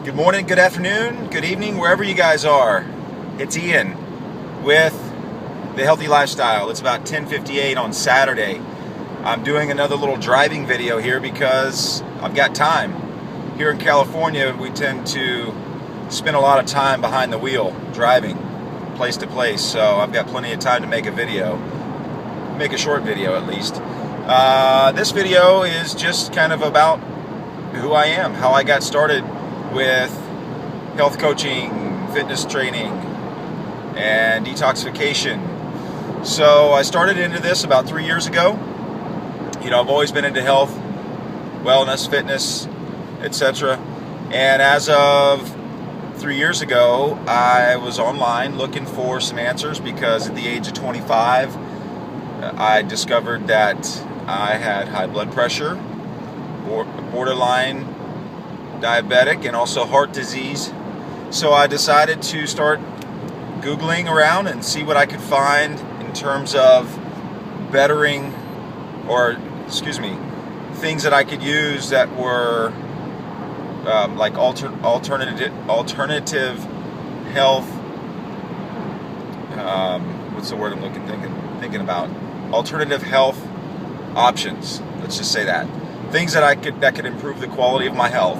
Good morning, good afternoon, good evening, wherever you guys are. It's Ian with The Healthy Lifestyle. It's about 10:58 on Saturday. I'm doing another little driving video here because I've got time. Here in California, we tend to spend a lot of time behind the wheel, driving place to place, so I've got plenty of time to make a video, make a short video at least. This video is just kind of about who I am, how I got started with health coaching, fitness training, and detoxification. So I started into this about 3 years ago. You know, I've always been into health, wellness, fitness, etc. And as of 3 years ago, I was online looking for some answers because at the age of 25, I discovered that I had high blood pressure, borderline diabetic, and also heart disease. So I decided to start Googling around and see what I could find in terms of bettering, or things that I could use that were like alternative health. What's the word I'm thinking about? Alternative health options. Let's just say that. Things that could improve the quality of my health.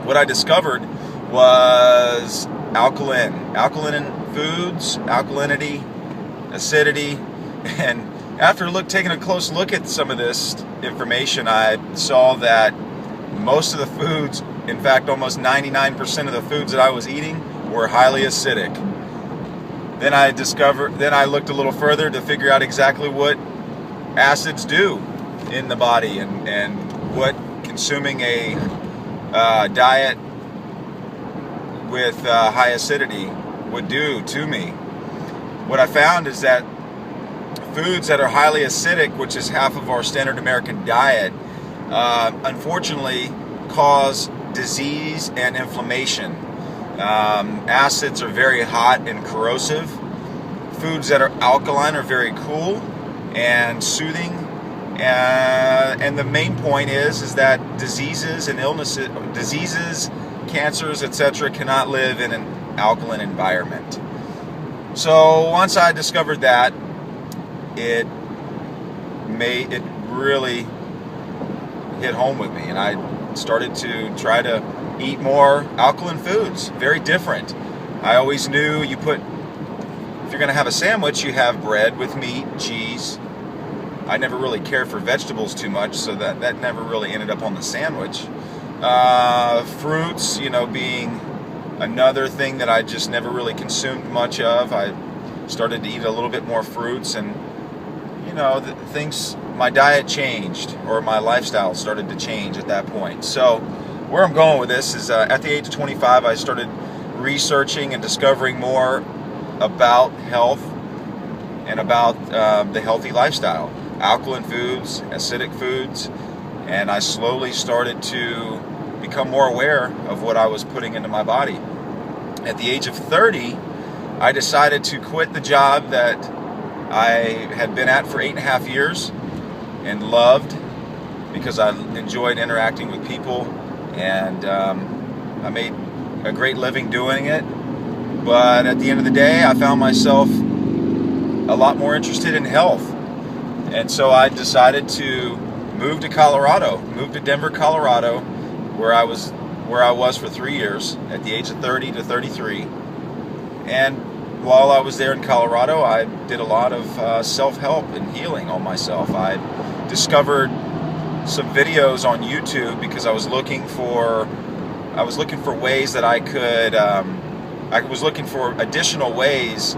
What I discovered was alkaline in foods, alkalinity, acidity, and after taking a close look at some of this information, I saw that most of the foods, in fact almost 99% of the foods that I was eating, were highly acidic. Then I looked a little further to figure out exactly what acids do in the body and what consuming a diet with high acidity would do to me. What I found is that foods that are highly acidic, which is half of our standard American diet, unfortunately cause disease and inflammation. Acids are very hot and corrosive. Foods that are alkaline are very cool and soothing. And the main point is that diseases and illnesses, cancers, etc., cannot live in an alkaline environment. So once I discovered that, it really hit home with me, and I started to try to eat more alkaline foods. Very different. I always knew if you're going to have a sandwich, you have bread with meat, cheese. I never really cared for vegetables too much, so that never really ended up on the sandwich. Fruits, being another thing that I just never really consumed much of. I started to eat a little bit more fruits, and my diet changed, or my lifestyle started to change at that point. So where I'm going with this is at the age of 25, I started researching and discovering more about health and about the healthy lifestyle. Alkaline foods, acidic foods, and I slowly started to become more aware of what I was putting into my body. At the age of 30, I decided to quit the job that I had been at for 8.5 years and loved, because I enjoyed interacting with people, and I made a great living doing it. But at the end of the day, I found myself a lot more interested in health. And so I decided to move to Denver, Colorado, where I was for 3 years, at the age of 30 to 33. And while I was there in Colorado, I did a lot of self-help and healing on myself. I discovered some videos on YouTube because I was looking for ways that I was looking for additional ways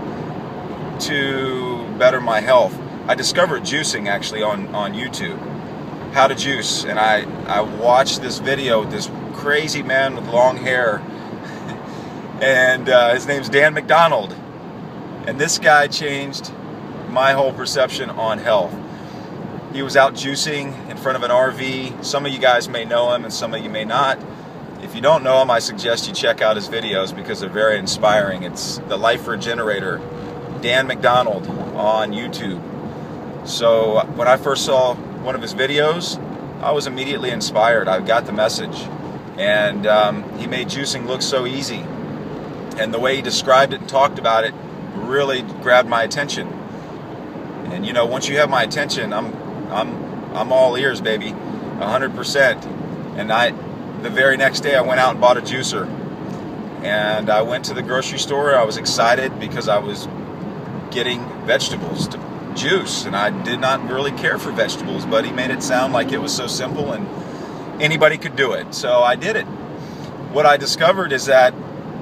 to better my health. I discovered juicing actually on YouTube, how to juice, and I watched this video with this crazy man with long hair, and his name's Dan McDonald, and this guy changed my whole perception on health. He was out juicing in front of an RV. Some of you guys may know him and some of you may not. If you don't know him, I suggest you check out his videos because they're very inspiring. It's the Life Regenerator, Dan McDonald, on YouTube. So when I first saw one of his videos, I was immediately inspired. I got the message. And he made juicing look so easy. And the way he described it and talked about it really grabbed my attention. And you know, once you have my attention, I'm all ears, baby, 100%. And the very next day, I went out and bought a juicer. And I went to the grocery store. I was excited because I was getting vegetables to juice, and I did not really care for vegetables, but he made it sound like it was so simple and anybody could do it. So I did it. What I discovered is that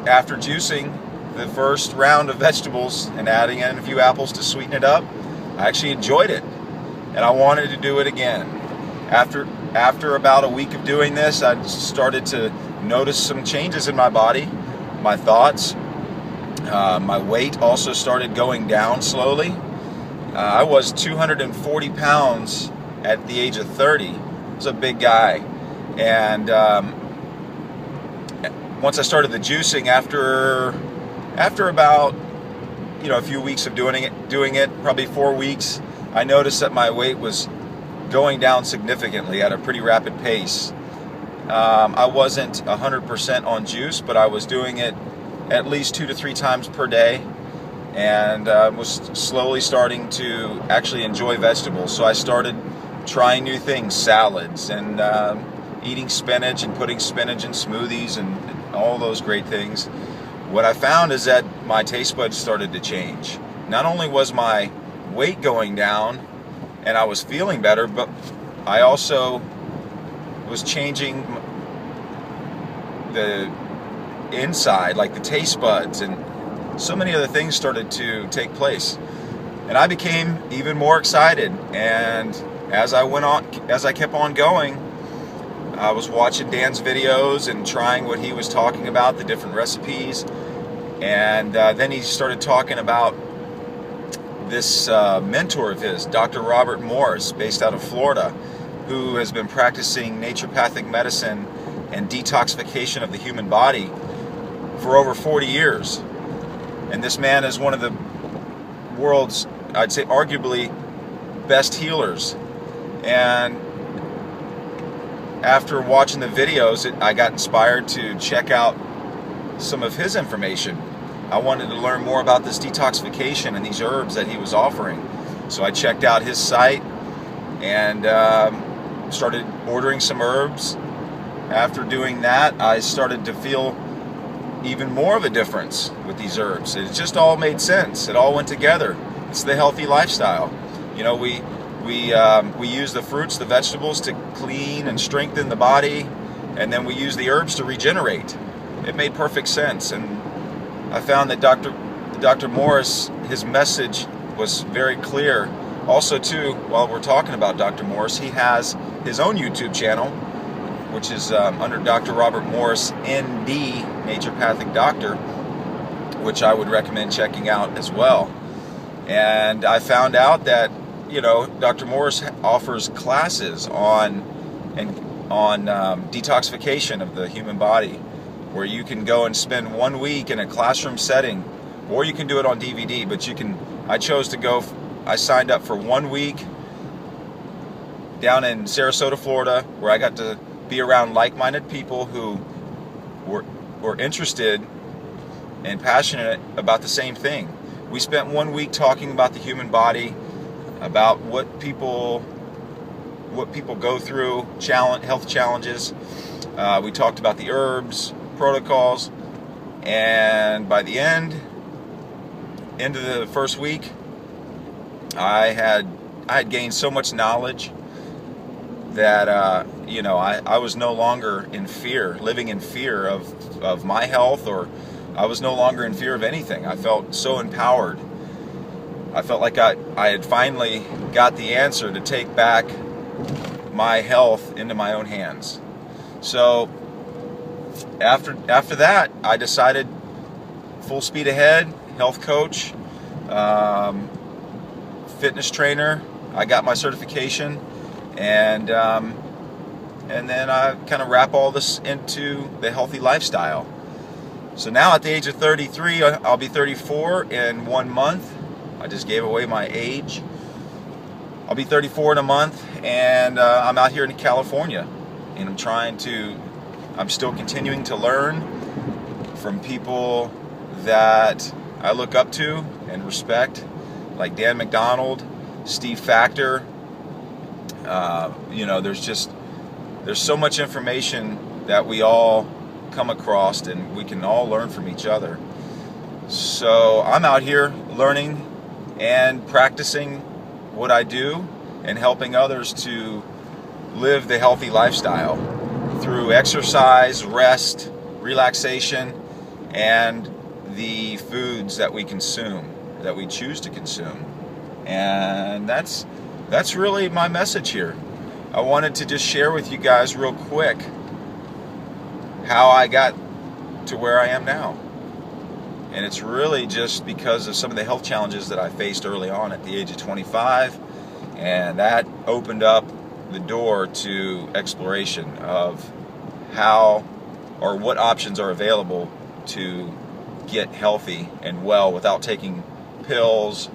after juicing the first round of vegetables and adding in a few apples to sweeten it up, I actually enjoyed it, and I wanted to do it again. After about a week of doing this, I started to notice some changes in my body, my thoughts. My weight also started going down slowly. I was 240 pounds at the age of 30. I was a big guy. And once I started the juicing, after about a few weeks of doing it, probably 4 weeks, I noticed that my weight was going down significantly at a pretty rapid pace. I wasn't 100% on juice, but I was doing it at least 2 to 3 times per day, and was slowly starting to actually enjoy vegetables. So I started trying new things, salads, and eating spinach and putting spinach in smoothies and all those great things. What I found is that my taste buds started to change. Not only was my weight going down and I was feeling better, but I also was changing the inside, like the taste buds, and so many other things started to take place. And I became even more excited. And as I kept on going, I was watching Dan's videos and trying what he was talking about, the different recipes. And then he started talking about this mentor of his, Dr. Robert Morris, based out of Florida, who has been practicing naturopathic medicine and detoxification of the human body for over 40 years. And this man is one of the world's, I'd say, arguably best healers. And after watching the videos, I got inspired to check out some of his information. I wanted to learn more about this detoxification and these herbs that he was offering. So I checked out his site and started ordering some herbs. After doing that, I started to feel even more of a difference with these herbs. It just all made sense. It all went together. It's the healthy lifestyle. You know, we use the fruits, the vegetables to clean and strengthen the body, and then we use the herbs to regenerate. It made perfect sense. And I found that Dr. Morris, his message was very clear. Also, too, while we're talking about Dr. Morris, he has his own YouTube channel, which is under Dr. Robert Morris, ND, Naturopathic Doctor, which I would recommend checking out as well. And I found out that, you know, Dr. Morris offers classes on detoxification of the human body, where you can go and spend 1 week in a classroom setting, or you can do it on DVD. But I chose to go. I signed up for 1 week down in Sarasota, Florida, where I got to be around like-minded people who were interested and passionate about the same thing. We spent 1 week talking about the human body, about what people go through, health challenges. We talked about the herbs, protocols, and by the end of the first week, I had gained so much knowledge that I was no longer in fear, living in fear of my health, or I was no longer in fear of anything. I felt so empowered. I felt like I had finally got the answer to take back my health into my own hands. So after that, I decided full speed ahead, health coach, fitness trainer. I got my certification, and then I kind of wrap all this into the healthy lifestyle. So now at the age of 33, I'll be 34 in 1 month. I just gave away my age. I'll be 34 in a month, and I'm out here in California, and I'm trying to I'm still continuing to learn from people that I look up to and respect, like Dan McDonald, Steve Factor. There's so much information that we all come across, and we can all learn from each other. So I'm out here learning and practicing what I do and helping others to live the healthy lifestyle through exercise, rest, relaxation, and the foods that we consume, that we choose to consume. And that's really my message here. I wanted to just share with you guys real quick how I got to where I am now. And it's really just because of some of the health challenges that I faced early on at the age of 25, and that opened up the door to exploration of how or what options are available to get healthy and well without taking pills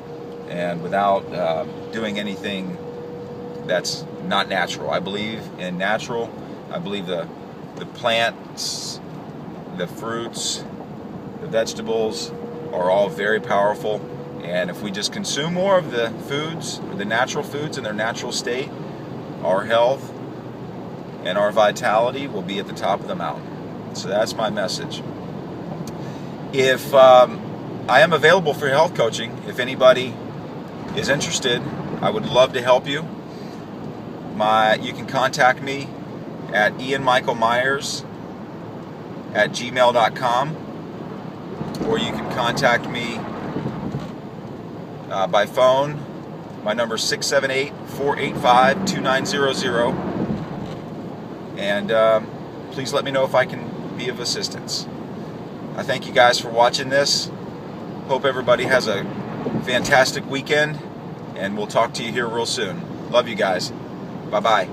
and without doing anything that's not natural. I believe in natural. I believe the plants, the fruits, the vegetables are all very powerful, and if we just consume more of the foods, the natural foods in their natural state, our health and our vitality will be at the top of the mountain. So that's my message. If I am available for health coaching, if anybody is interested, I would love to help you. You can contact me at ianmichaelmyers@gmail.com, or you can contact me by phone. My number is 678-485-2900, and please let me know if I can be of assistance. I thank you guys for watching this. Hope everybody has a fantastic weekend, and we'll talk to you here real soon. Love you guys. Bye-bye.